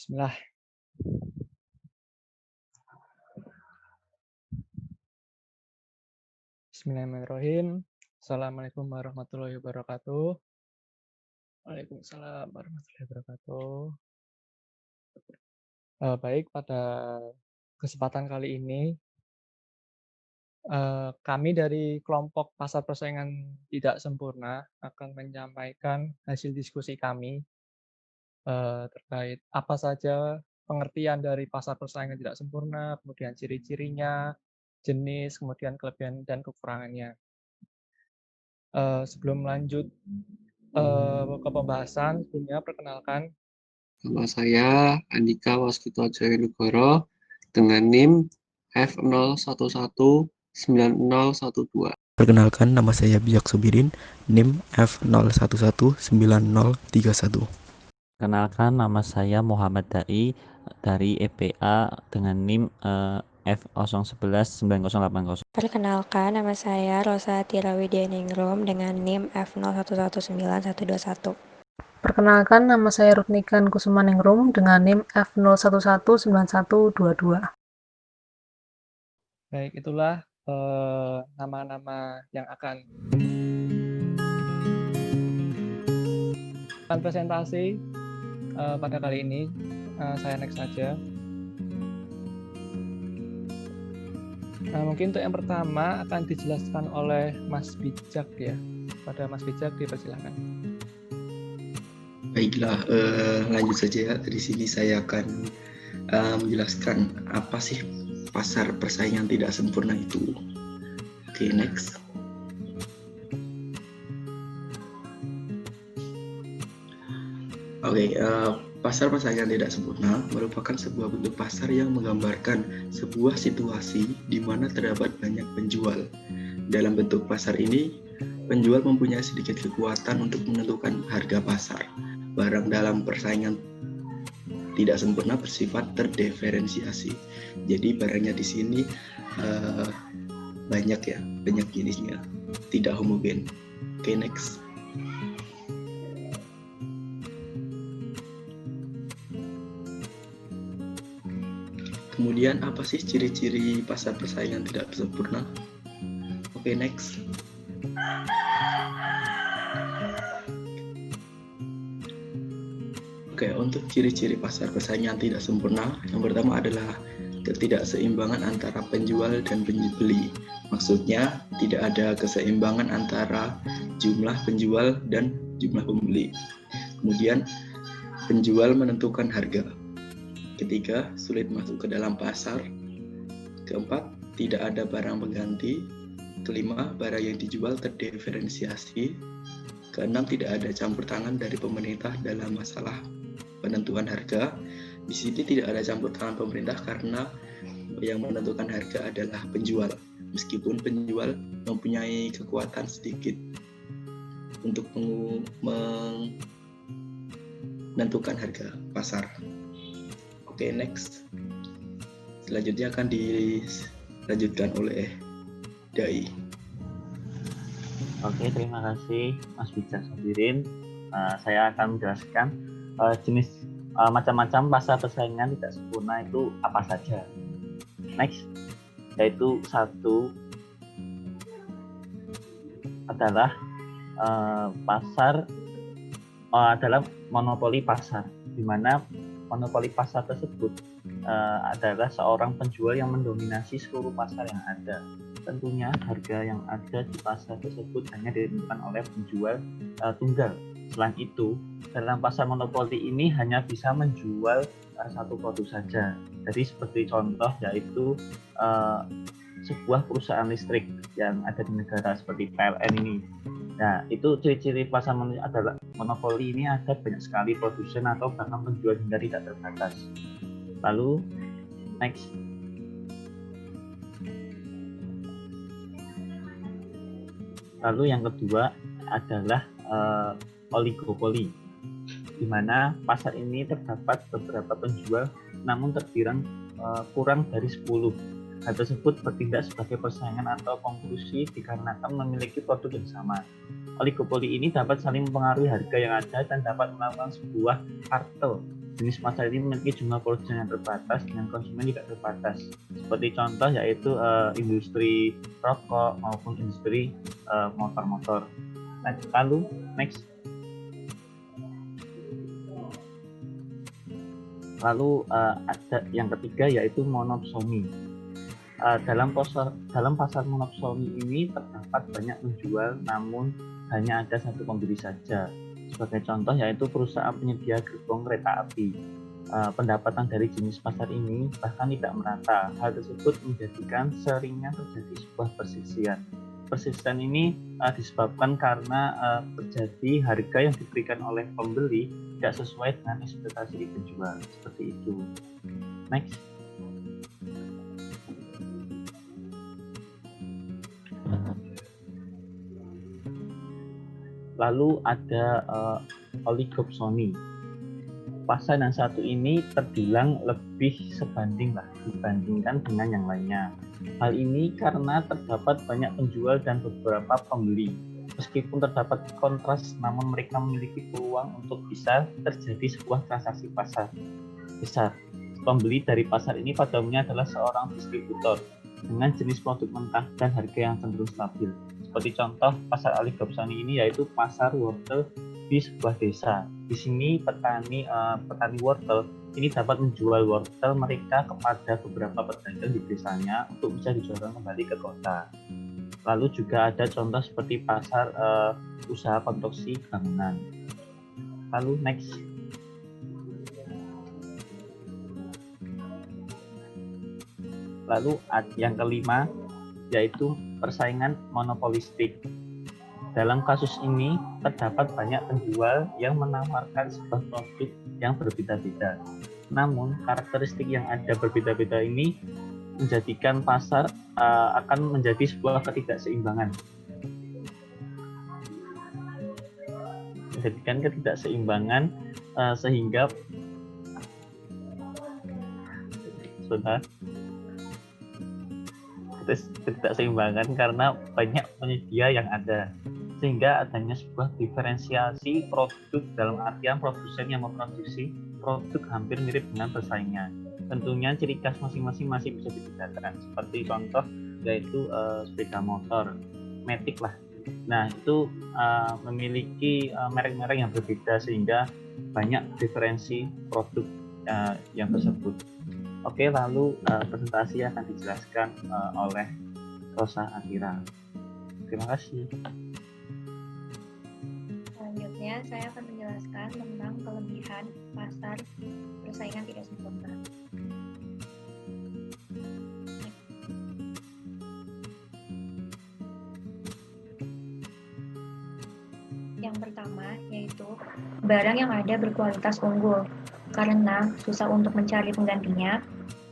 Bismillah. Bismillahirrahmanirrahim. Assalamualaikum warahmatullahi wabarakatuh. Waalaikumsalam warahmatullahi wabarakatuh. Baik, pada kesempatan kali ini kami dari kelompok pasar persaingan tidak sempurna akan menyampaikan hasil diskusi kami terkait apa saja pengertian dari pasar persaingan tidak sempurna, kemudian ciri-cirinya, jenis, kemudian kelebihan dan kekurangannya. Sebelum lanjut ke pembahasan, sebelumnya perkenalkan. Nama saya Andika Waskito Joyonegoro dengan NIM F01190012. Perkenalkan, nama saya Bijak Subirin, NIM F01119031. Perkenalkan, nama saya Muhammad Dai dari EPA dengan NIM F01198080. Perkenalkan, nama saya Rosa Tirawidyaningrum dengan NIM F01191121. Perkenalkan, nama saya Ruknikan Kusumaningrum dengan NIM F01191122. Baik, itulah nama-nama yang akan presentasi pada kali ini. Saya next saja. Mungkin untuk yang pertama akan dijelaskan oleh Mas Bijak ya. Pada Mas Bijak dipersilakan. Baiklah, lanjut saja ya. Dari sini saya akan menjelaskan apa sih pasar persaingan tidak sempurna itu. Oke, next. Oke, pasar persaingan tidak sempurna merupakan sebuah bentuk pasar yang menggambarkan sebuah situasi di mana terdapat banyak penjual. Dalam bentuk pasar ini, penjual mempunyai sedikit kekuatan untuk menentukan harga pasar. Barang dalam persaingan tidak sempurna bersifat terdiferensiasi. Jadi barangnya di sini banyak jenisnya, tidak homogen. Oke, next. Kemudian apa sih ciri-ciri pasar persaingan tidak sempurna? Oke, next. Oke, untuk ciri-ciri pasar persaingan tidak sempurna, yang pertama adalah ketidakseimbangan antara penjual dan pembeli. Maksudnya, tidak ada keseimbangan antara jumlah penjual dan jumlah pembeli. Kemudian, penjual menentukan harga. Ketiga, sulit masuk ke dalam pasar. Keempat, tidak ada barang pengganti. Kelima, barang yang dijual terdiferensiasi. Keenam, tidak ada campur tangan dari pemerintah dalam masalah penentuan harga. Di sini tidak ada campur tangan pemerintah karena yang menentukan harga adalah penjual. Meskipun penjual mempunyai kekuatan sedikit untuk menentukan harga pasar. Oke, next. Selanjutnya akan dilanjutkan oleh Dai. Oke, terima kasih Mas Bijak Subirin. Saya akan menjelaskan jenis macam-macam pasar persaingan tidak sempurna itu apa saja. Next, yaitu satu adalah pasar adalah monopoli pasar, di mana monopoli pasar tersebut adalah seorang penjual yang mendominasi seluruh pasar yang ada. Tentunya harga yang ada di pasar tersebut hanya ditentukan oleh penjual tunggal. Selain itu, dalam pasar monopoli ini hanya bisa menjual satu produk saja. Jadi seperti contoh yaitu sebuah perusahaan listrik yang ada di negara seperti PLN ini. Nah, itu ciri-ciri pasar monopoli ini ada banyak sekali produsen atau bahkan penjual hingga tidak terbatas. Lalu, next. Lalu yang kedua adalah oligopoli, di mana pasar ini terdapat beberapa penjual namun terbilang kurang dari 10. Hal tersebut bertindak sebagai persaingan atau konklusi dikarenakan memiliki produk yang sama. Oligopoli ini dapat saling mempengaruhi harga yang ada dan dapat melakukan sebuah kartel jenis pasar ini memiliki jumlah produsen yang terbatas dengan konsumen tidak terbatas. Seperti contoh yaitu industri rokok maupun industri motor-motor. Lalu next. Lalu ada yang ketiga yaitu monopsoni. Dalam pasar monopsoni ini terdapat banyak penjual namun hanya ada satu pembeli saja. Sebagai contoh yaitu perusahaan penyedia gerbong kereta api. Pendapatan dari jenis pasar ini bahkan tidak merata. Hal tersebut menjadikan seringnya terjadi sebuah persisian. Persisian ini disebabkan karena terjadi harga yang diberikan oleh pembeli tidak sesuai dengan ekspektasi penjual. Seperti itu. Next. Lalu ada oligopsoni. Pasar yang satu ini terbilang lebih sebanding dibandingkan dengan yang lainnya. Hal ini karena terdapat banyak penjual dan beberapa pembeli. Meskipun terdapat kontras, namun mereka memiliki peluang untuk bisa terjadi sebuah transaksi pasar besar. Pembeli dari pasar ini pada umumnya adalah seorang distributor dengan jenis produk mentah dan harga yang cenderung stabil. Seperti contoh pasar oligopsoni ini yaitu pasar wortel di sebuah desa. Di sini petani wortel ini dapat menjual wortel mereka kepada beberapa pedagang di desanya untuk bisa dijual kembali ke kota. Lalu juga ada contoh seperti pasar usaha konstruksi bangunan. Lalu next. Lalu yang kelima yaitu persaingan monopolistik. Dalam kasus ini terdapat banyak penjual yang menawarkan sebuah produk yang berbeda-beda. Namun karakteristik yang ada berbeda-beda ini menjadikan pasar akan menjadi sebuah ketidakseimbangan. Sehingga ketidakseimbangan karena banyak penyedia yang ada, sehingga adanya sebuah diferensiasi produk dalam artian produsen yang memproduksi produk hampir mirip dengan pesaingnya. Tentunya ciri khas masing-masing masih bisa dibedakan, seperti contoh yaitu sepeda motor, Matic lah. Nah itu memiliki merek-merek yang berbeda sehingga banyak diferensi produk yang tersebut. Oke, lalu presentasi akan dijelaskan oleh Rosa Atira. Terima kasih. Selanjutnya, saya akan menjelaskan tentang kelebihan pasar persaingan tidak sempurna. Yang pertama, yaitu barang yang ada berkualitas unggul. Karena susah untuk mencari penggantinya,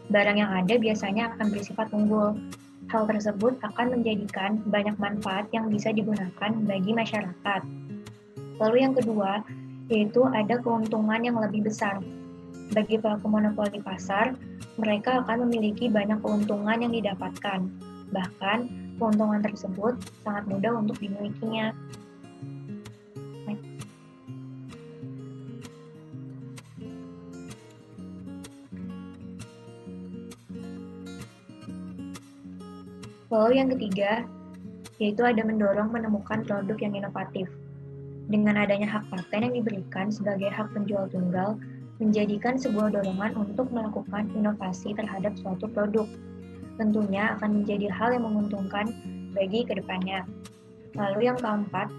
barang yang ada biasanya akan bersifat unggul. Hal tersebut akan menjadikan banyak manfaat yang bisa digunakan bagi masyarakat. Lalu yang kedua, yaitu ada keuntungan yang lebih besar. Bagi pelaku monopoli pasar, mereka akan memiliki banyak keuntungan yang didapatkan. Bahkan, keuntungan tersebut sangat mudah untuk dimilikinya. Lalu yang ketiga, yaitu ada mendorong menemukan produk yang inovatif. Dengan adanya hak paten yang diberikan sebagai hak penjual tunggal, menjadikan sebuah dorongan untuk melakukan inovasi terhadap suatu produk. Tentunya akan menjadi hal yang menguntungkan bagi kedepannya. Lalu yang keempat,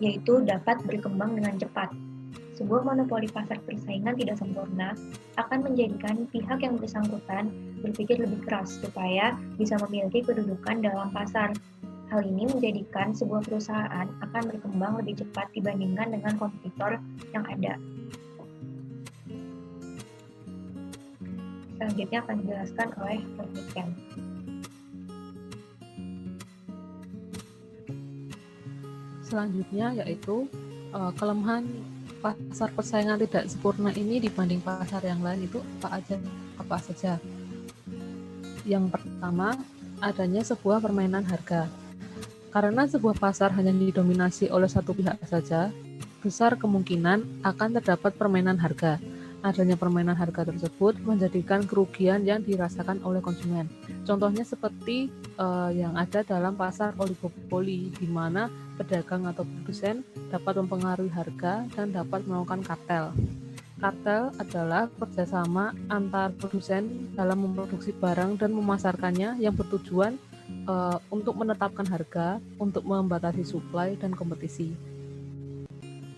yaitu dapat berkembang dengan cepat. Sebuah monopoli pasar persaingan tidak sempurna akan menjadikan pihak yang bersangkutan berpikir lebih keras supaya bisa memiliki kedudukan dalam pasar. Hal ini menjadikan sebuah perusahaan akan berkembang lebih cepat dibandingkan dengan kompetitor yang ada. Selanjutnya akan dijelaskan oleh Ken. Selanjutnya yaitu kelemahan pasar persaingan tidak sempurna ini dibanding pasar yang lain itu apa saja? Yang pertama, adanya sebuah permainan harga. Karena sebuah pasar hanya didominasi oleh satu pihak saja, besar kemungkinan akan terdapat permainan harga adanya permainan harga tersebut menjadikan kerugian yang dirasakan oleh konsumen. Contohnya seperti yang ada dalam pasar oligopoli, di mana pedagang atau produsen dapat mempengaruhi harga dan dapat melakukan kartel. Kartel adalah kerjasama antar produsen dalam memproduksi barang dan memasarkannya yang bertujuan untuk menetapkan harga, untuk membatasi suplai dan kompetisi.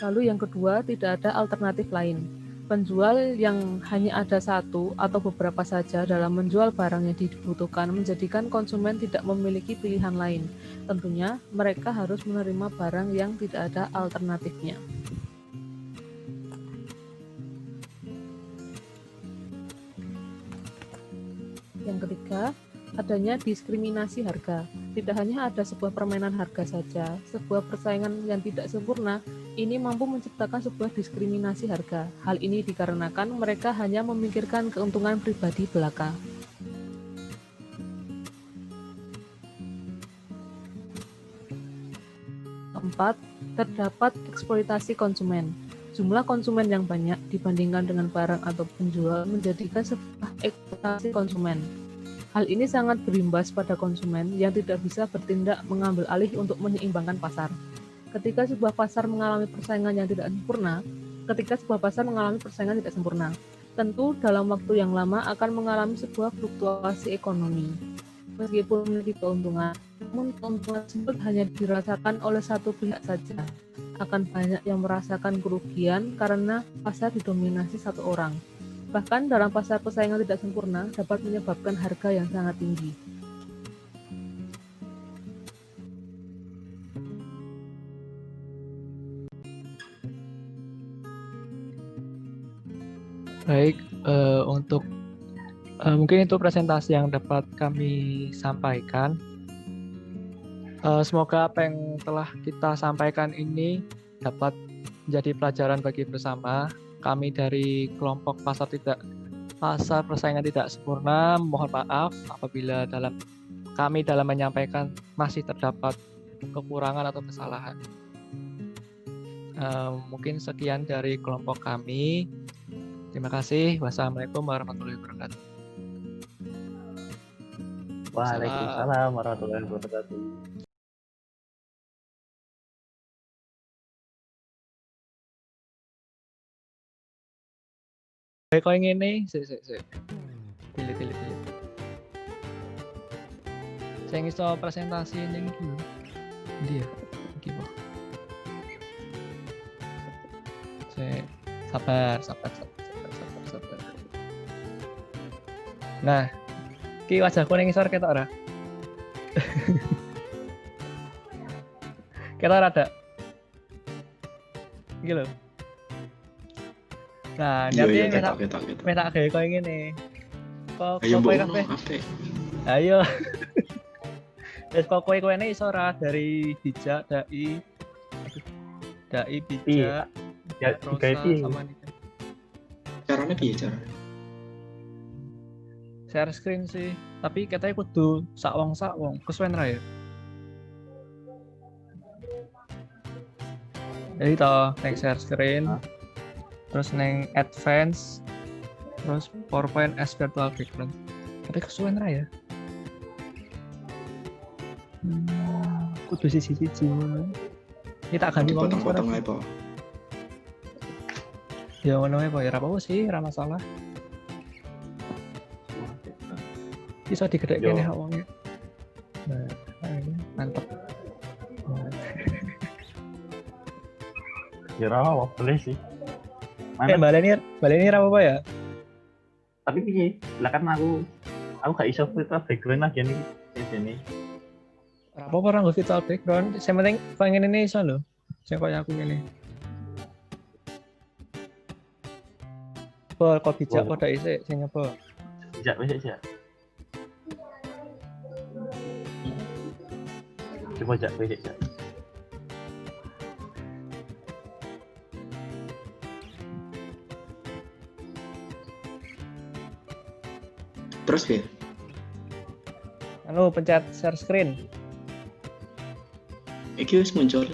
Lalu yang kedua, tidak ada alternatif lain. Penjual yang hanya ada satu atau beberapa saja dalam menjual barang yang dibutuhkan menjadikan konsumen tidak memiliki pilihan lain. Tentunya mereka harus menerima barang yang tidak ada alternatifnya. Yang ketiga, adanya diskriminasi harga. Tidak hanya ada sebuah permainan harga saja, sebuah persaingan yang tidak sempurna ini mampu menciptakan sebuah diskriminasi harga. Hal ini dikarenakan mereka hanya memikirkan keuntungan pribadi belaka. Keempat, terdapat eksploitasi konsumen. Jumlah konsumen yang banyak dibandingkan dengan barang atau penjual menjadikan sebuah eksploitasi konsumen. Hal ini sangat berimbas pada konsumen yang tidak bisa bertindak mengambil alih untuk menyeimbangkan pasar. Ketika sebuah pasar mengalami persaingan yang tidak sempurna, tentu dalam waktu yang lama akan mengalami sebuah fluktuasi ekonomi. Meskipun memiliki keuntungan, namun keuntungan tersebut hanya dirasakan oleh satu pihak saja. Akan banyak yang merasakan kerugian karena pasar didominasi satu orang. Bahkan dalam pasar persaingan tidak sempurna dapat menyebabkan harga yang sangat tinggi. Baik, untuk mungkin itu presentasi yang dapat kami sampaikan. Semoga apa yang telah kita sampaikan ini dapat menjadi pelajaran bagi bersama. Kami dari kelompok pasar persaingan tidak sempurna mohon maaf apabila kami dalam menyampaikan masih terdapat kekurangan atau kesalahan. Mungkin sekian dari kelompok kami. Terima kasih. Wassalamualaikum warahmatullahi wabarakatuh. Waalaikumsalam warahmatullahi wabarakatuh. Baik, kau ingin ini, pilih. Saya iso presentasi ini dulu. Dia, gimana? Saya sabar. Nah, ki wajahku ning isor ketok ora? Ketok ora ada? Iki lho. Nah, Iya, nyati ketok. metak gawe koyo ngene. Kok Ayo kowe mbok kabeh. apik. Ayo. Wes kok kowe ini iso ora dari bijak, dai, bijak, Ya, Rosa, gaiti. sama Nika. Caranya piye caranya? Share screen sih, tapi katanya kudu sak wong kesuwen ra ya. Jadi toh neng share screen, terus neng advance, terus PowerPoint as virtual background. Tapi kesuwen ra ya. Kudu sisi-sisi. Ini tak ganti wong Potong-potong ae po. Ya ngono ae po, ya ora apa-apa sih, ora masalah. Bisa digedek kene hak wonge. Nah, ini mantep. Ya rawa, boleh sih. Baleni ora apa-apa ya? Tapi piye? Lah kan aku gak iso virtual background lagi nih di sini. Ora apa-apa ora nggo virtual background. Sing penting pengen ini iso lho. Sing koyo aku ngene. Kok bijak kok dak isik sing apa? Bijak wis ya. Coba jak wis ya. Terus ya? Anu pencet share screen. Iki wis muncul.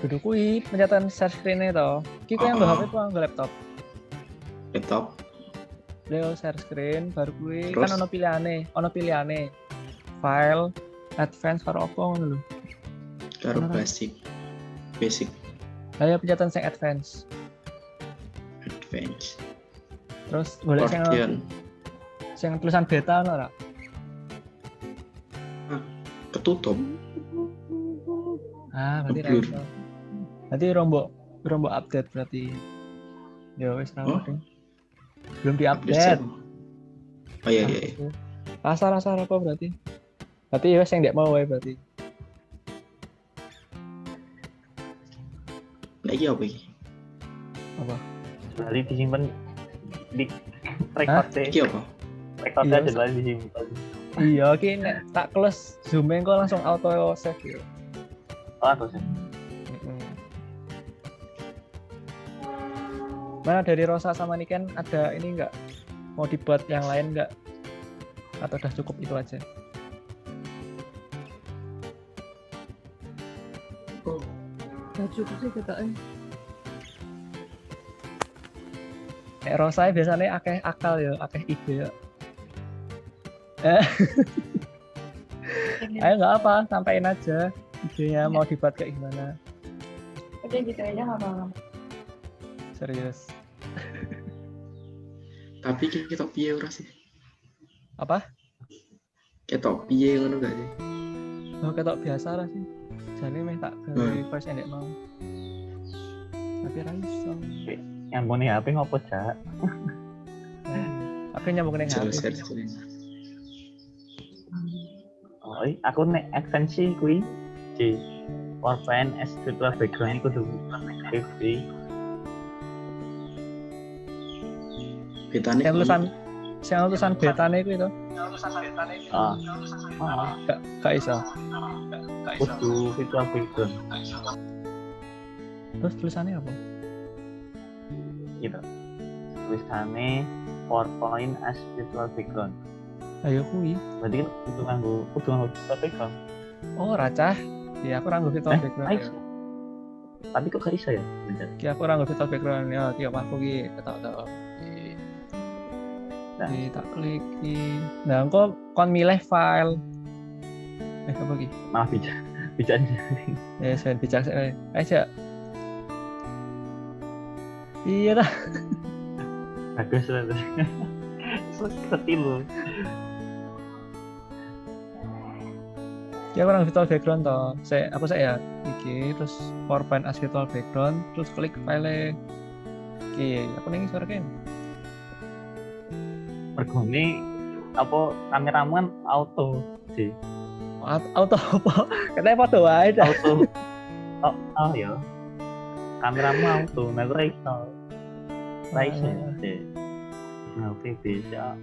Duduk kuwi pencetan share screen-e to. Iki kowe nggo HP apa nggo laptop? laptop Leo share screen baru kuwi Terus? kan ono pilihane. File, advance karo apa ngono lho. karo Beneran. basic Lah ya penceten sing advance. advance Terus golek Accordion sing tulisan beta ono ora? ketutup Ah, berarti ra Ngeblur. iso. Berarti rombok update berarti. Ya wis ra Oh. apa-apa. Belum update diupdate. siapa? Oh iya. Pasar apa berarti? Berarti ya wis yang ndek mau wae berarti. Nah, iya apa iki? Apa? Jadi disimpan di recordnya. Iki apa? Recordnya Iya, adalah disimpan. Iya, iki nek tak close zoom kok langsung auto save gitu. Oh, terus ya. Mana dari Rosa sama Niken ada ini enggak? Mau dibuat yang lain enggak? Atau udah cukup itu aja? Oh, Ya cukup sih kita Nek Rosa biasanya akeh akal ya, akeh ide ya. Ayo nggak apa, sampaikan aja idenya mau dibuat kayak gimana. Udah gitu aja nggak apa-apa. Serius. tapi kita piye ora sih? Apa? Kita piye ngono gak sih? Oh, ketok biasa lah sih. Jane meh tak gawe voice endek mau. Tapi ra iso. Nyambung nih HP ngopo, Cak? Aku nyambung ning Jelas HP. Oh, aku nek ekstensi kuwi di PowerPoint as virtual background iku kudu free. Betane Yang tulisan betane iku itu. Ah, Gak iso. kudu virtual background Terus tulisannya apa? gitu. Tulisannya PowerPoint as virtual background. Ayo kuwi. Berarti kan kudu nganggo virtual background. Oh, racah. Ya aku ranggo virtual background. Ayo. Ya. Tapi kok gak iso ya? Bener. Ki aku ranggo virtual background ya, ki aku ki ketok-ketok. Nah. Tak klik ki. Nah, engko kon milih file. Apa ki? Malah bicara. Ya, saya bicara aja. Iya dah. Bagus banget. Seperti lu. Ya aku virtual background toh. Saya iki terus PowerPoint as virtual background terus klik file. Oke, aku ning suara kan. Mergone apa kameramu kan auto sih. Auto apa? Katanya foto wae dah. Auto. Oh ya. Kameramu auto, nah gue iso. Iso sih. Nah, oke bisa.